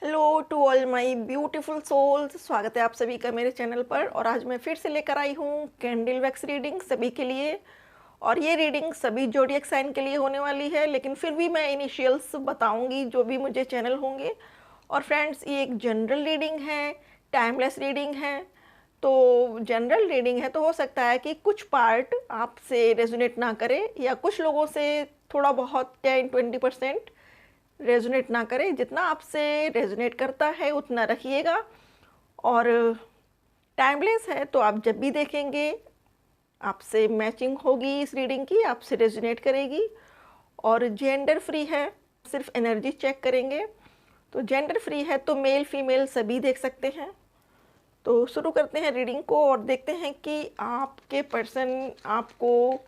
Hello to all my beautiful souls. स्वागत है आप सभी का मेरे चैनल पर। और आज मैं फिर से लेकर आई हूँ कैंडल वैक्स रीडिंग सभी के लिए। और ये रीडिंग सभी जोडियक साइन के लिए होने वाली है, लेकिन फिर भी मैं इनिशियल्स बताऊंगी जो भी मुझे चैनल होंगे। और फ्रेंड्स, ये एक जनरल रीडिंग है, टाइमलेस रीडिंग है। तो जनरल रीडिंग है तो हो सकता है कि कुछ पार्ट आपसे रेजोनेट ना करे, या कुछ लोगों से थोड़ा बहुत 10-20% रेजोनेट ना करे। जितना आपसे रेजोनेट करता है उतना रखिएगा। और टाइमलेस है तो आप जब भी देखेंगे आपसे मैचिंग होगी, इस रीडिंग की आपसे रेजोनेट करेगी। और जेंडर फ्री है, सिर्फ एनर्जी चेक करेंगे। तो जेंडर फ्री है तो मेल फीमेल सभी देख सकते हैं। तो शुरू करते हैं रीडिंग को और देखते हैं कि आपके पर्सन आपको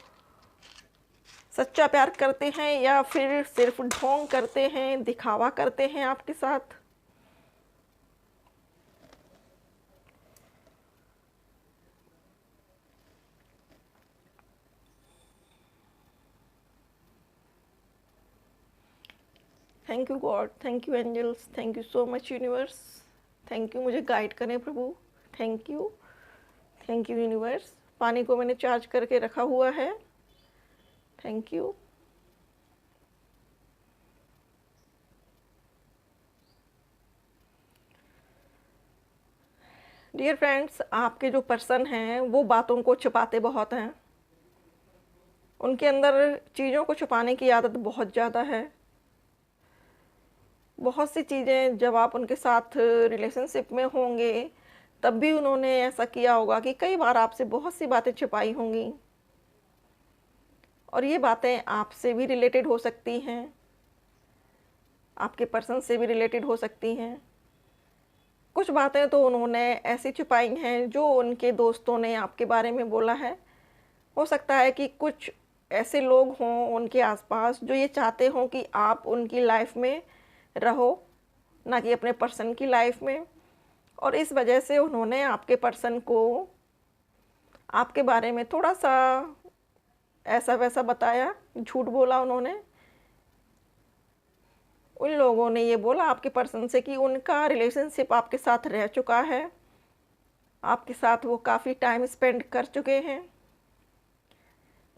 सच्चा प्यार करते हैं या फिर सिर्फ ढोंग करते हैं, दिखावा करते हैं आपके साथ। Thank you God, thank you angels, thank you so much universe. Thank you, मुझे गाइड करें प्रभु। Thank you, thank you universe. पानी को मैंने चार्ज करके रखा हुआ है। Thank you. डियर फ्रेंड्स, आपके जो पर्सन हैं वो बातों को छुपाते बहुत हैं। उनके अंदर चीज़ों को छुपाने की आदत बहुत ज़्यादा है। बहुत सी चीज़ें जब आप उनके साथ रिलेशनशिप में होंगे तब भी उन्होंने ऐसा किया होगा कि कई बार आपसे बहुत सी बातें छुपाई होंगी। और ये बातें आपसे भी रिलेटेड हो सकती हैं, आपके पर्सन से भी रिलेटेड हो सकती हैं। कुछ बातें तो उन्होंने ऐसी छुपाई हैं जो उनके दोस्तों ने आपके बारे में बोला है। हो सकता है कि कुछ ऐसे लोग हों उनके आसपास जो ये चाहते हों कि आप उनकी लाइफ में रहो, ना कि अपने पर्सन की लाइफ में। और इस वजह से उन्होंने आपके पर्सन को आपके बारे में थोड़ा सा ऐसा वैसा बताया, झूठ बोला उन्होंने। उन लोगों ने ये बोला आपके पर्सन से कि उनका रिलेशनशिप आपके साथ रह चुका है, आपके साथ वो काफ़ी टाइम स्पेंड कर चुके हैं।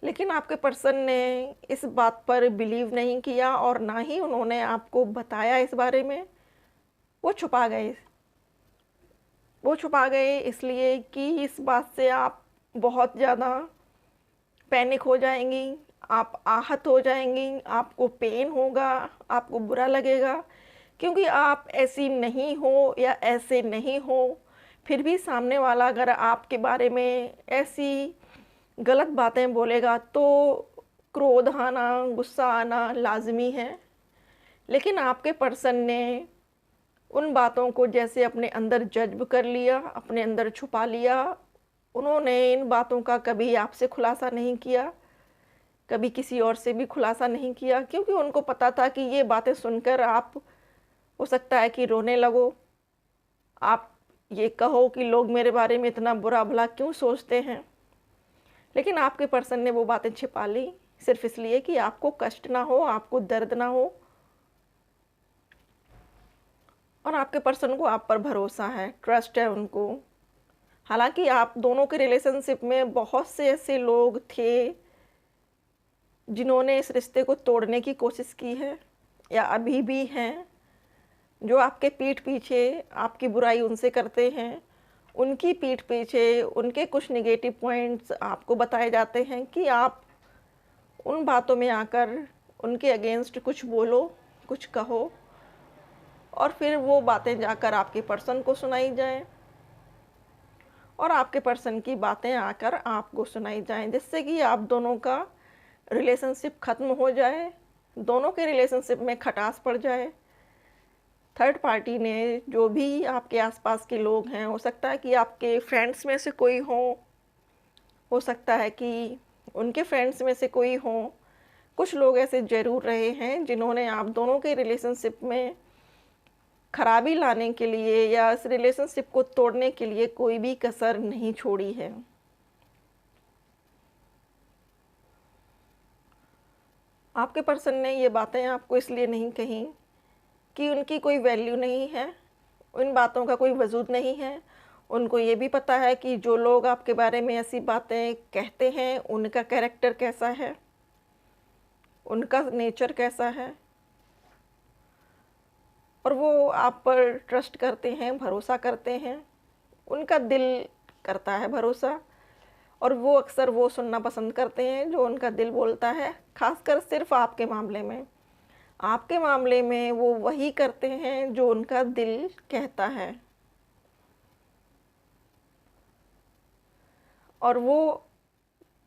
लेकिन आपके पर्सन ने इस बात पर बिलीव नहीं किया और ना ही उन्होंने आपको बताया इस बारे में। वो छुपा गए। वो छुपा गए इसलिए कि इस बात से आप बहुत ज़्यादा पैनिक हो जाएंगी, आप आहत हो जाएंगी, आपको पेन होगा, आपको बुरा लगेगा। क्योंकि आप ऐसी नहीं हो या ऐसे नहीं हो, फिर भी सामने वाला अगर आपके बारे में ऐसी गलत बातें बोलेगा तो क्रोध आना, गुस्सा आना लाजमी है। लेकिन आपके पर्सन ने उन बातों को जैसे अपने अंदर जज्ब कर लिया, अपने अंदर छुपा लिया। उन्होंने इन बातों का कभी आपसे खुलासा नहीं किया, कभी किसी और से भी खुलासा नहीं किया, क्योंकि उनको पता था कि ये बातें सुनकर आप हो सकता है कि रोने लगो। आप ये कहो कि लोग मेरे बारे में इतना बुरा भला क्यों सोचते हैं। लेकिन आपके पर्सन ने वो बातें छिपा ली सिर्फ इसलिए कि आपको कष्ट ना हो, आपको दर्द ना हो। और आपके पर्सन को आप पर भरोसा है, ट्रस्ट है उनको। हालांकि आप दोनों के रिलेशनशिप में बहुत से ऐसे लोग थे जिन्होंने इस रिश्ते को तोड़ने की कोशिश की है या अभी भी हैं, जो आपके पीठ पीछे आपकी बुराई उनसे करते हैं। उनकी पीठ पीछे उनके कुछ निगेटिव पॉइंट्स आपको बताए जाते हैं कि आप उन बातों में आकर उनके अगेंस्ट कुछ बोलो, कुछ कहो, और फिर वो बातें जाकर आपके पर्सन को सुनाई जाएं और आपके पर्सन की बातें आकर आपको सुनाई जाएं, जिससे कि आप दोनों का रिलेशनशिप ख़त्म हो जाए, दोनों के रिलेशनशिप में खटास पड़ जाए। थर्ड पार्टी ने, जो भी आपके आसपास के लोग हैं, हो सकता है कि आपके फ्रेंड्स में से कोई हो सकता है कि उनके फ्रेंड्स में से कोई हो। कुछ लोग ऐसे ज़रूर रहे हैं जिन्होंने आप दोनों के रिलेशनशिप में खराबी लाने के लिए या इस रिलेशनशिप को तोड़ने के लिए कोई भी कसर नहीं छोड़ी है। आपके पर्सन ने ये बातें आपको इसलिए नहीं कही कि उनकी कोई वैल्यू नहीं है, उन बातों का कोई वजूद नहीं है। उनको ये भी पता है कि जो लोग आपके बारे में ऐसी बातें कहते हैं उनका कैरेक्टर कैसा है, उनका नेचर कैसा है, और वो आप पर ट्रस्ट करते हैं, भरोसा करते हैं। उनका दिल करता है भरोसा, और वो अक्सर वो सुनना पसंद करते हैं जो उनका दिल बोलता है, खासकर सिर्फ आपके मामले में। आपके मामले में वो वही करते हैं जो उनका दिल कहता है, और वो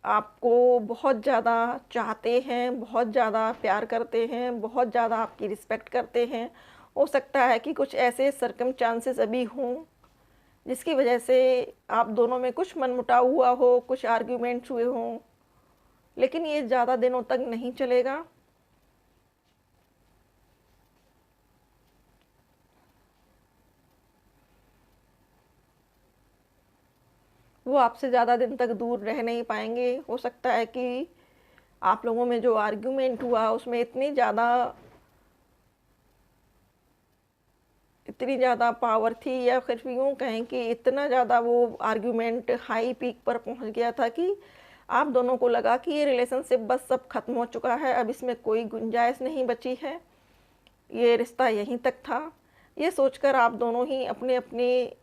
आपको बहुत ज़्यादा चाहते हैं, बहुत ज़्यादा प्यार करते हैं, बहुत ज़्यादा आपकी रिस्पेक्ट करते हैं। हो सकता है कि कुछ ऐसे सर्कमस्टांसेस अभी हों जिसकी वजह से आप दोनों में कुछ मनमुटाव हुआ हो, कुछ आर्ग्यूमेंट्स हुए हों, लेकिन ये ज़्यादा दिनों तक नहीं चलेगा। वो आपसे ज़्यादा दिन तक दूर रह नहीं पाएंगे। हो सकता है कि आप लोगों में जो आर्ग्यूमेंट हुआ उसमें इतनी ज़्यादा पावर थी, या फिर यूँ कहें कि इतना ज़्यादा वो आर्ग्यूमेंट हाई पीक पर पहुंच गया था कि आप दोनों को लगा कि ये रिलेशनशिप बस सब ख़त्म हो चुका है, अब इसमें कोई गुंजाइश नहीं बची है, ये रिश्ता यहीं तक था। ये सोचकर आप दोनों ही अपने अपने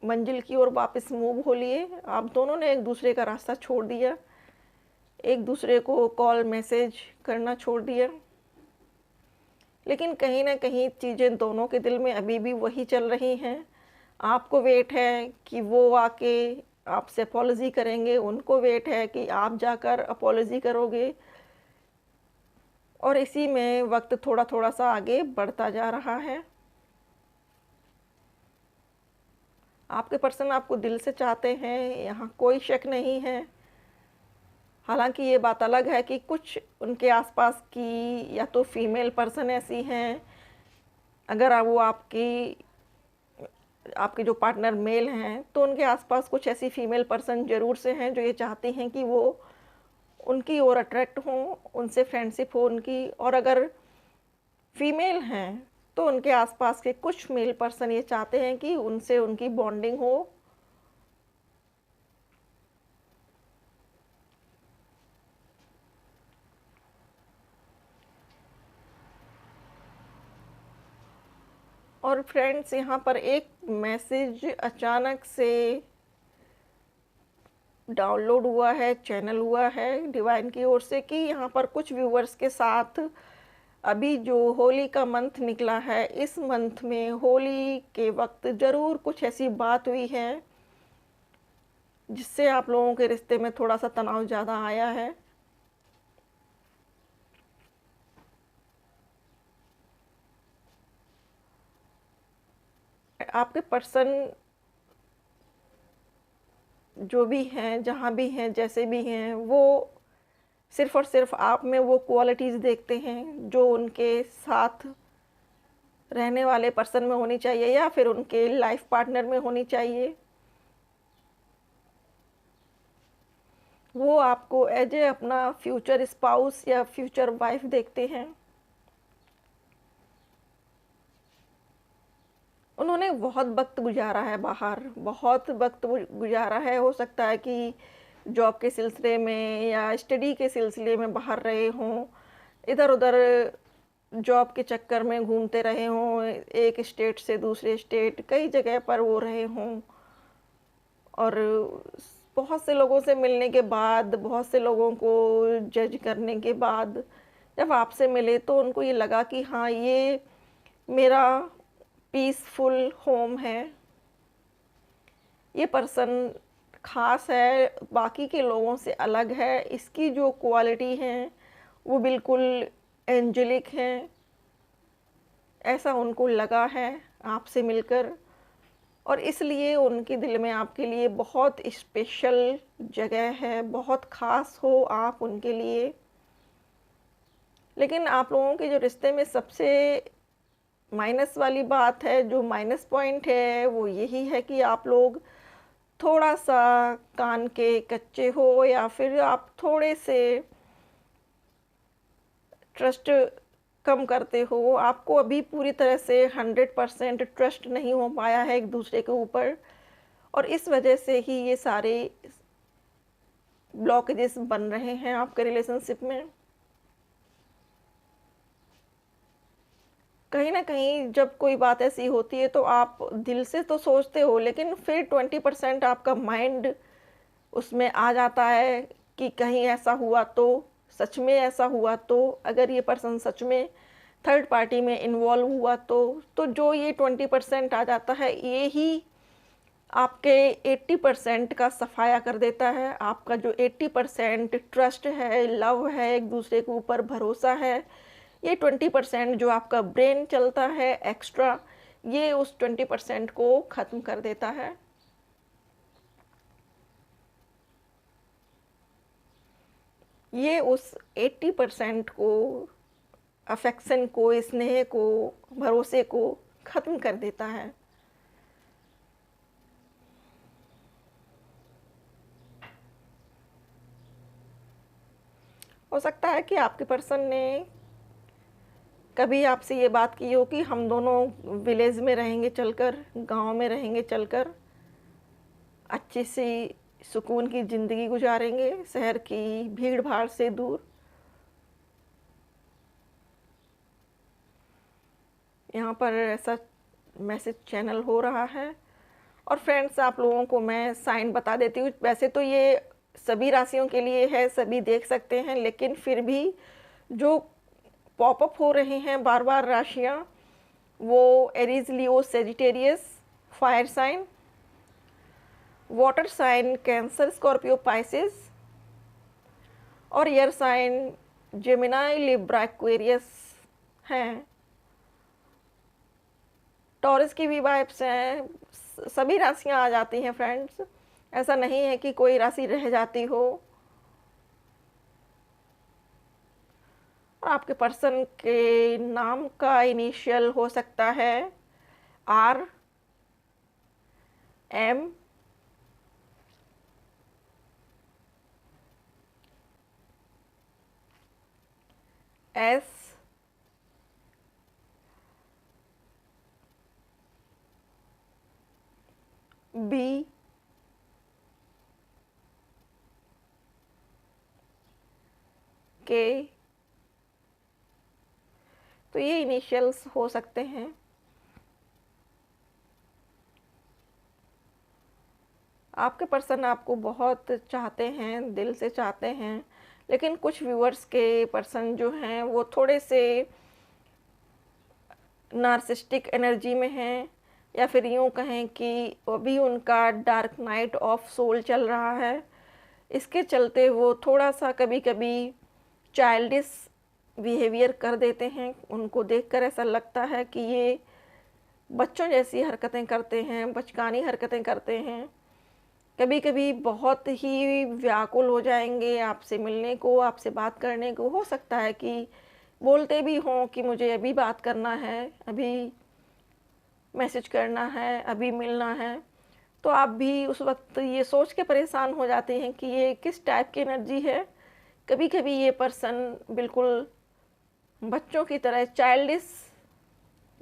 मंजिल की ओर वापस मूव हो लिए। आप दोनों ने एक दूसरे का रास्ता छोड़ दिया, एक दूसरे को कॉल मैसेज करना छोड़ दिया, लेकिन कहीं ना कहीं चीज़ें दोनों के दिल में अभी भी वही चल रही हैं। आपको वेट है कि वो आके आपसे अपॉलॉजी करेंगे, उनको वेट है कि आप जाकर अपॉलॉजी करोगे, और इसी में वक्त थोड़ा थोड़ा सा आगे बढ़ता जा रहा है। आपके पर्सन आपको दिल से चाहते हैं, यहाँ कोई शक नहीं है। हालांकि ये बात अलग है कि कुछ उनके आसपास की या तो फीमेल पर्सन ऐसी हैं, अगर वो आपके जो पार्टनर मेल हैं तो उनके आसपास कुछ ऐसी फीमेल पर्सन ज़रूर से हैं जो ये चाहती हैं कि वो उनकी ओर अट्रैक्ट हों, उनसे फ्रेंडशिप हो उनकी। और अगर फीमेल हैं तो उनके आसपास के कुछ मेल पर्सन ये चाहते हैं कि उनसे उनकी बॉन्डिंग हो। और फ्रेंड्स, यहाँ पर एक मैसेज अचानक से डाउनलोड हुआ है, चैनल हुआ है डिवाइन की ओर से, कि यहाँ पर कुछ व्यूवर्स के साथ अभी जो होली का मंथ निकला है, इस मंथ में होली के वक्त ज़रूर कुछ ऐसी बात हुई है जिससे आप लोगों के रिश्ते में थोड़ा सा तनाव ज़्यादा आया है। आपके पर्सन जो भी हैं, जहाँ भी हैं, जैसे भी हैं, वो सिर्फ़ और सिर्फ आप में वो क्वालिटीज़ देखते हैं जो उनके साथ रहने वाले पर्सन में होनी चाहिए या फिर उनके लाइफ पार्टनर में होनी चाहिए। वो आपको एज ए अपना फ्यूचर स्पाउस या फ्यूचर वाइफ देखते हैं। उन्होंने बहुत वक्त गुजारा है बाहर, बहुत वक्त गुजारा है। हो सकता है कि जॉब के सिलसिले में या स्टडी के सिलसिले में बाहर रहे हों, इधर उधर जॉब के चक्कर में घूमते रहे हों, एक स्टेट से दूसरे स्टेट, कई जगह पर वो रहे हों, और बहुत से लोगों से मिलने के बाद, बहुत से लोगों को जज करने के बाद जब आपसे मिले तो उनको ये लगा कि हाँ, ये मेरा पीसफुल होम है, ये पर्सन ख़ास है, बाकी के लोगों से अलग है, इसकी जो क्वालिटी हैं वो बिल्कुल एंजेलिक हैं, ऐसा उनको लगा है आपसे मिलकर। और इसलिए उनके दिल में आपके लिए बहुत स्पेशल जगह है, बहुत ख़ास हो आप उनके लिए। लेकिन आप लोगों के जो रिश्ते में सबसे माइनस वाली बात है, जो माइनस पॉइंट है, वो यही है कि आप लोग थोड़ा सा कान के कच्चे हो, या फिर आप थोड़े से ट्रस्ट कम करते हो, आपको अभी पूरी तरह से 100% ट्रस्ट नहीं हो पाया है एक दूसरे के ऊपर, और इस वजह से ही ये सारे ब्लॉकेजेस बन रहे हैं आपके रिलेशनशिप में। कहीं ना कहीं जब कोई बात ऐसी होती है तो आप दिल से तो सोचते हो, लेकिन फिर 20% आपका माइंड उसमें आ जाता है कि कहीं ऐसा हुआ तो, सच में ऐसा हुआ तो, अगर ये पर्सन सच में थर्ड पार्टी में इन्वॉल्व हुआ तो जो ये 20% आ जाता है, ये ही आपके 80% का सफाया कर देता है। आपका जो 80% ट्रस्ट है, लव है, एक दूसरे के ऊपर भरोसा है, ये 20% जो आपका ब्रेन चलता है एक्स्ट्रा, ये उस 20% को ख़त्म कर देता है। ये उस 80% को, अफेक्शन को, स्नेह को, भरोसे को ख़त्म कर देता है। हो सकता है कि आपके पर्सन ने कभी आपसे ये बात की हो कि हम दोनों विलेज में रहेंगे चलकर, गांव में रहेंगे चलकर, अच्छी सी सुकून की ज़िंदगी गुजारेंगे, शहर की भीड़ भाड़ से दूर। यहाँ पर ऐसा मैसेज चैनल हो रहा है। और फ्रेंड्स, आप लोगों को मैं साइन बता देती हूँ। वैसे तो ये सभी राशियों के लिए है, सभी देख सकते हैं, लेकिन फिर भी जो पॉपअप हो रहे हैं बार बार राशियाँ, वो Aries, Leo, Sagittarius, fire sign, water sign Cancer, Scorpio, Pisces, और air sign Gemini, Libra, Aquarius हैं। टॉरस की भी वाइब्स हैं, सभी राशियां आ जाती हैं फ्रेंड्स। ऐसा नहीं है कि कोई राशि रह जाती हो। और आपके पर्सन के नाम का इनिशियल हो सकता है आर, एम, एस, बी, के। तो ये इनिशियल्स हो सकते हैं। आपके पर्सन आपको बहुत चाहते हैं, दिल से चाहते हैं, लेकिन कुछ व्यूअर्स के पर्सन जो हैं वो थोड़े से नार्सिस्टिक एनर्जी में हैं, या फिर यूँ कहें कि अभी उनका डार्क नाइट ऑफ सोल चल रहा है। इसके चलते वो थोड़ा सा कभी कभी चाइल्डिश बिहेवियर कर देते हैं। उनको देखकर ऐसा लगता है कि ये बच्चों जैसी हरकतें करते हैं, बचकानी हरकतें करते हैं। कभी कभी बहुत ही व्याकुल हो जाएंगे आपसे मिलने को, आपसे बात करने को। हो सकता है कि बोलते भी हों कि मुझे अभी बात करना है, अभी मैसेज करना है, अभी मिलना है। तो आप भी उस वक्त ये सोच के परेशान हो जाते हैं कि ये किस टाइप की एनर्जी है। कभी कभी ये पर्सन बिल्कुल बच्चों की तरह चाइल्डिश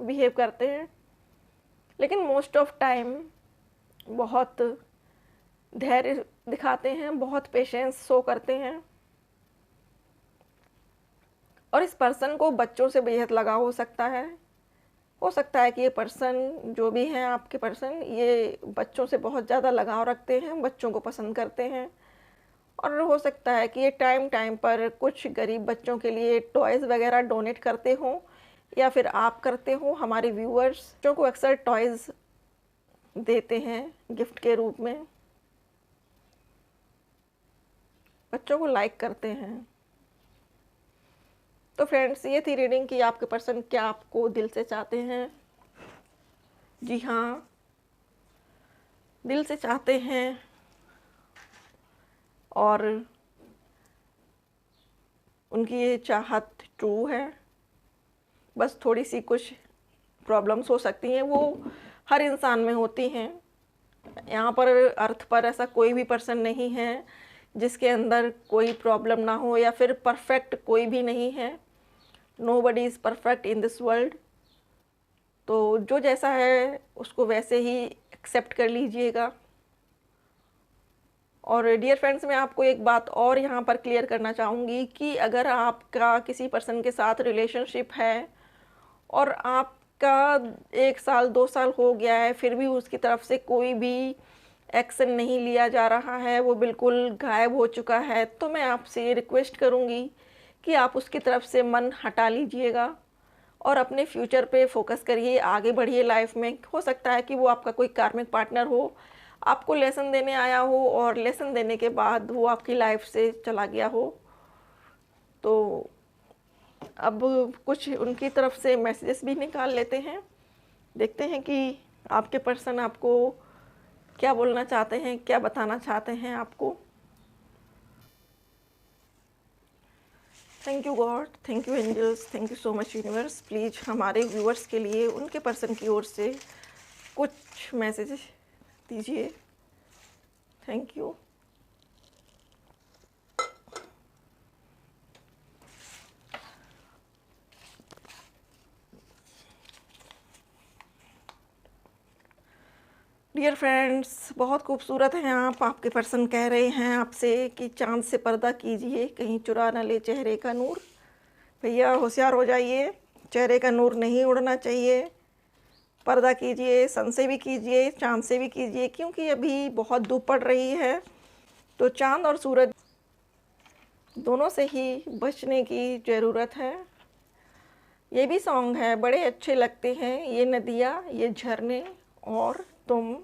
बिहेव करते हैं, लेकिन मोस्ट ऑफ टाइम बहुत धैर्य दिखाते हैं, बहुत पेशेंस शो करते हैं। और इस पर्सन को बच्चों से बेहद लगाव हो सकता है। हो सकता है कि ये पर्सन जो भी हैं आपके पर्सन, ये बच्चों से बहुत ज़्यादा लगाव रखते हैं, बच्चों को पसंद करते हैं। और हो सकता है कि ये टाइम टाइम पर कुछ गरीब बच्चों के लिए टॉयज़ वगैरह डोनेट करते हों, या फिर आप करते हो। हमारे व्यूअर्स बच्चों को अक्सर टॉयज़ देते हैं गिफ्ट के रूप में, बच्चों को लाइक करते हैं। तो फ्रेंड्स, ये थी रीडिंग कि आपके पर्सन क्या आपको दिल से चाहते हैं। जी हाँ, दिल से चाहते हैं, और उनकी ये चाहत ट्रू है। बस थोड़ी सी कुछ प्रॉब्लम्स हो सकती हैं, वो हर इंसान में होती हैं। यहाँ पर अर्थ पर ऐसा कोई भी पर्सन नहीं है जिसके अंदर कोई प्रॉब्लम ना हो, या फिर परफेक्ट कोई भी नहीं है। Nobody is perfect in this world. तो जो जैसा है उसको वैसे ही एक्सेप्ट कर लीजिएगा। और डियर फ्रेंड्स, मैं आपको एक बात और यहाँ पर क्लियर करना चाहूँगी कि अगर आपका किसी पर्सन के साथ रिलेशनशिप है और आपका 1 साल 2 साल हो गया है, फिर भी उसकी तरफ से कोई भी एक्शन नहीं लिया जा रहा है, वो बिल्कुल गायब हो चुका है, तो मैं आपसे रिक्वेस्ट करूँगी कि आप उसकी तरफ से मन हटा लीजिएगा और अपने फ्यूचर पे फोकस करिए, आगे बढ़िए लाइफ में। हो सकता है कि वो आपका कोई कार्मिक पार्टनर हो, आपको लेसन देने आया हो और लेसन देने के बाद वो आपकी लाइफ से चला गया हो। तो अब कुछ उनकी तरफ से मैसेजेस भी निकाल लेते हैं, देखते हैं कि आपके पर्सन आपको क्या बोलना चाहते हैं, क्या बताना चाहते हैं आपको। Thank you God, thank you angels, thank you so much universe. Please हमारे व्यूअर्स के लिए उनके पर्सन की ओर से कुछ मैसेज दीजिए। Thank you. डियर फ्रेंड्स, बहुत खूबसूरत हैं आप। आपके पर्सन कह रहे हैं आपसे कि चाँद से पर्दा कीजिए, कहीं चुरा न ले चेहरे का नूर। भैया होशियार हो जाइए, चेहरे का नूर नहीं उड़ना चाहिए। पर्दा कीजिए, सन से भी कीजिए, चाँद से भी कीजिए, क्योंकि अभी बहुत धूप पड़ रही है। तो चाँद और सूरज दोनों से ही बचने की ज़रूरत है। ये भी सॉन्ग है, बड़े अच्छे लगते हैं ये नदियाँ, ये झरने और तुम।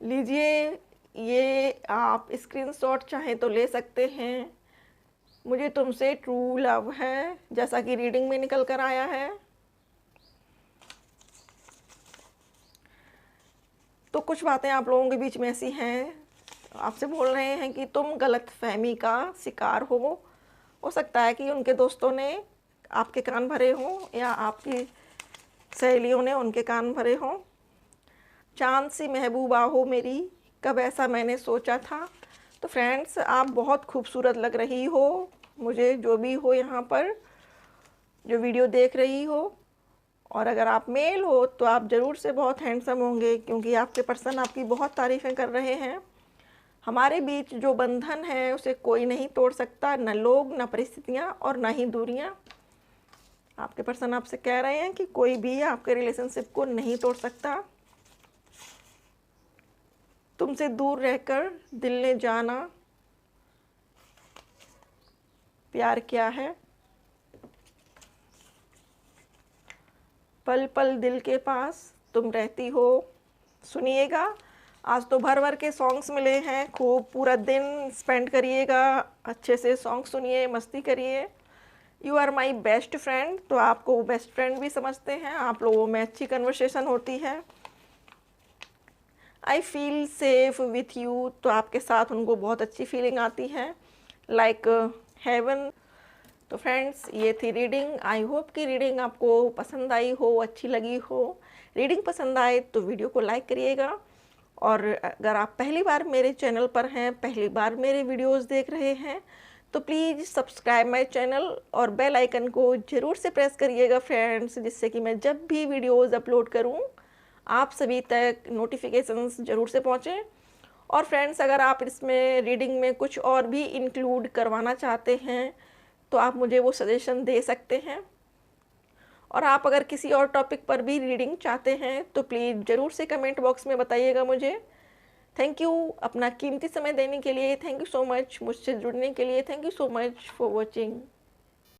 लीजिए, ये आप स्क्रीनशॉट चाहें तो ले सकते हैं। मुझे तुमसे ट्रू लव है, जैसा कि रीडिंग में निकल कर आया है। तो कुछ बातें आप लोगों के बीच में ऐसी हैं, आपसे बोल रहे हैं कि तुम गलत फहमी का शिकार हो सकता है कि उनके दोस्तों ने आपके कान भरे हों या आपकी सहेलियों ने उनके कान भरे हों। चाँद सी महबूबा हो मेरी, कब ऐसा मैंने सोचा था। तो फ्रेंड्स, आप बहुत खूबसूरत लग रही हो मुझे, जो भी हो यहाँ पर जो वीडियो देख रही हो। और अगर आप मेल हो तो आप ज़रूर से बहुत हैंडसम होंगे, क्योंकि आपके पर्सन आपकी बहुत तारीफ़ें कर रहे हैं। हमारे बीच जो बंधन है उसे कोई नहीं तोड़ सकता, न लोग, न परिस्थितियाँ और न ही दूरियाँ। आपके पर्सन आपसे कह रहे हैं कि कोई भी आपके रिलेशनशिप को नहीं तोड़ सकता। तुमसे दूर रहकर दिल ने जाना प्यार क्या है। पल पल दिल के पास तुम रहती हो। सुनिएगा, आज तो भर भर के सॉन्ग्स मिले हैं, खूब पूरा दिन स्पेंड करिएगा, अच्छे से सॉन्ग सुनिए, मस्ती करिए। You are my best friend, तो आपको बेस्ट फ्रेंड भी समझते हैं, आप लोगों में अच्छी कन्वर्सेशन होती है। I feel safe with you, तो आपके साथ उनको बहुत अच्छी फीलिंग आती है, लाइक हेवन। तो फ्रेंड्स, ये थी रीडिंग। आई होप कि रीडिंग आपको पसंद आई हो, अच्छी लगी हो। रीडिंग पसंद आए तो वीडियो को लाइक करिएगा। और अगर आप पहली बार मेरे चैनल पर हैं, पहली बार मेरे वीडियोस देख रहे हैं, तो प्लीज़ सब्सक्राइब माय चैनल और बेल आइकन को ज़रूर से प्रेस करिएगा फ्रेंड्स, जिससे कि मैं जब भी वीडियोस अपलोड करूं आप सभी तक नोटिफिकेशंस ज़रूर से पहुंचें। और फ्रेंड्स, अगर आप इसमें रीडिंग में कुछ और भी इंक्लूड करवाना चाहते हैं तो आप मुझे वो सजेशन दे सकते हैं। और आप अगर किसी और टॉपिक पर भी रीडिंग चाहते हैं तो प्लीज़ ज़रूर से कमेंट बॉक्स में बताइएगा मुझे। थैंक यू अपना कीमती समय देने के लिए, थैंक यू सो मच मुझसे जुड़ने के लिए, thank you so much for watching.